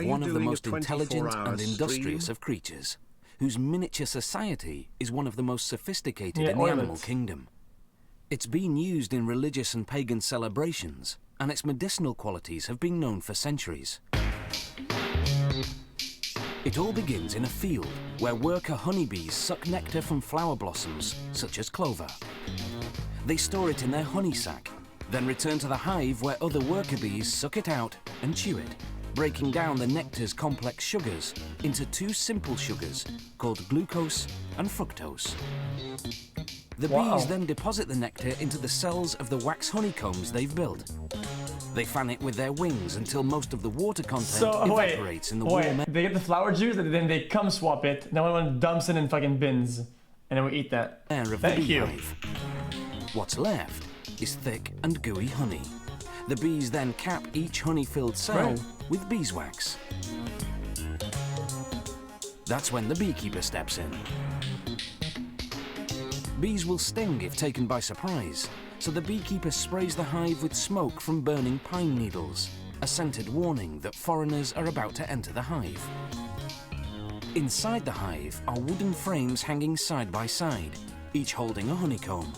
one of the most intelligent and industrious of creatures, whose miniature society is one of the most sophisticated in the animal kingdom. It's been used in religious and pagan celebrations, and its medicinal qualities have been known for centuries. It all begins in a field where worker honeybees suck nectar from flower blossoms, such as clover. They store it in their honey sac, then return to the hive where other worker bees suck it out and chew it, breaking down the nectar's complex sugars into two simple sugars called glucose and fructose. The bees then deposit the nectar into the cells of the wax honeycombs they've built. They fan it with their wings until most of the water content evaporates in the warm air. They get the flower juice and then they cum swap it, and then everyone dumps it in fucking bins, and then we eat that. Thank you. What's left is thick and gooey honey. The bees then cap each honey-filled cell with beeswax. That's when the beekeeper steps in. Bees will sting if taken by surprise, so the beekeeper sprays the hive with smoke from burning pine needles, a scented warning that foreigners are about to enter the hive. Inside the hive are wooden frames hanging side by side, each holding a honeycomb.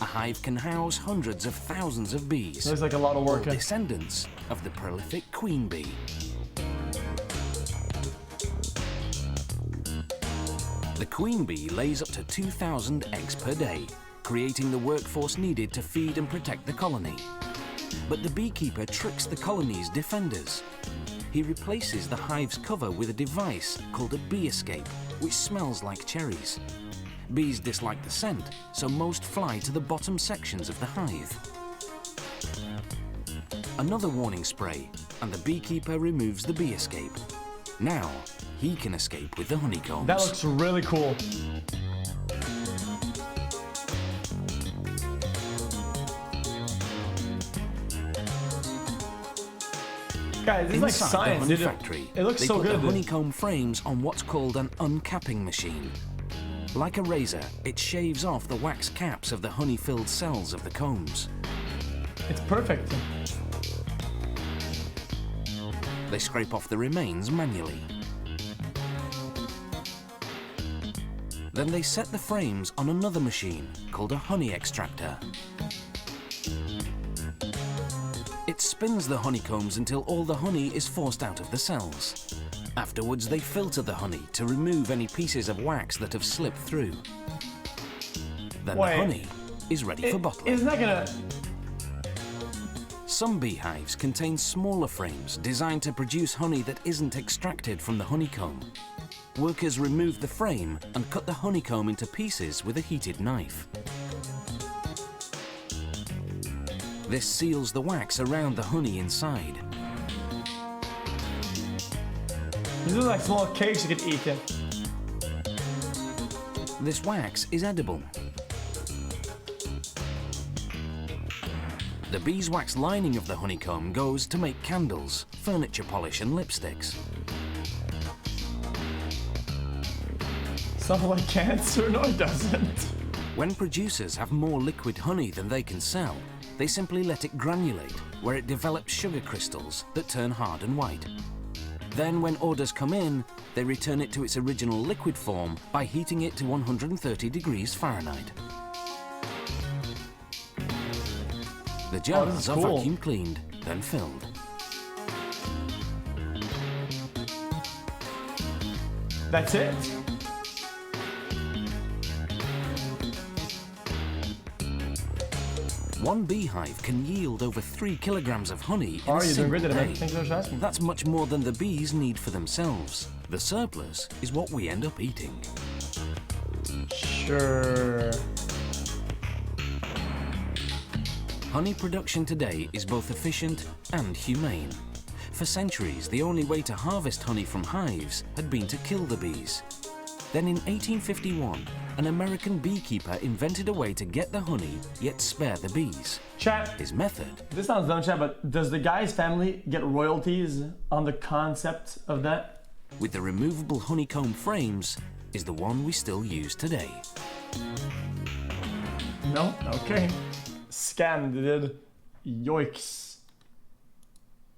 A hive can house hundreds of thousands of bees. There's like a lot of work. Descendants of the prolific queen bee. The queen bee lays up to 2,000 eggs per day, creating the workforce needed to feed and protect the colony. But the beekeeper tricks the colony's defenders. He replaces the hive's cover with a device called a bee escape, which smells like cherries. Bees dislike the scent, so most fly to the bottom sections of the hive. Another warning spray, and the beekeeper removes the bee escape. Now, he can escape with the honeycombs. That looks really cool. Guys, this is like science, dude. It looks so good. They put the honeycomb frames on what's called an uncapping machine. Like a razor, it shaves off the wax caps of the honey-filled cells of the combs. It's perfect. They scrape off the remains manually. Then they set the frames on another machine called a honey extractor. It spins the honeycombs until all the honey is forced out of the cells. Afterwards, they filter the honey to remove any pieces of wax that have slipped through. Then the honey is ready for bottling. Isn't that gonna... Some beehives contain smaller frames designed to produce honey that isn't extracted from the honeycomb. Workers remove the frame and cut the honeycomb into pieces with a heated knife. This seals the wax around the honey inside. These are like small cakes you could eat. This wax is edible. The beeswax lining of the honeycomb goes to make candles, furniture polish and lipsticks. Something like cancer? No, it doesn't. When producers have more liquid honey than they can sell, they simply let it granulate, where it develops sugar crystals that turn hard and white. Then, when orders come in, they return it to its original liquid form by heating it to 130 degrees Fahrenheit. The jars are vacuum cleaned, then filled. That's it? One beehive can yield over 3 kilograms of honey in a single day. That's much more than the bees need for themselves. The surplus is what we end up eating. Sure. Honey production today is both efficient and humane. For centuries, the only way to harvest honey from hives had been to kill the bees. Then in 1851, an American beekeeper invented a way to get the honey, yet spare the bees. Chat. His method. This sounds dumb, chat, but does the guy's family get royalties on the concept of that? With the removable honeycomb frames, is the one we still use today. No? Okay. Scammed, dude. Yoicks.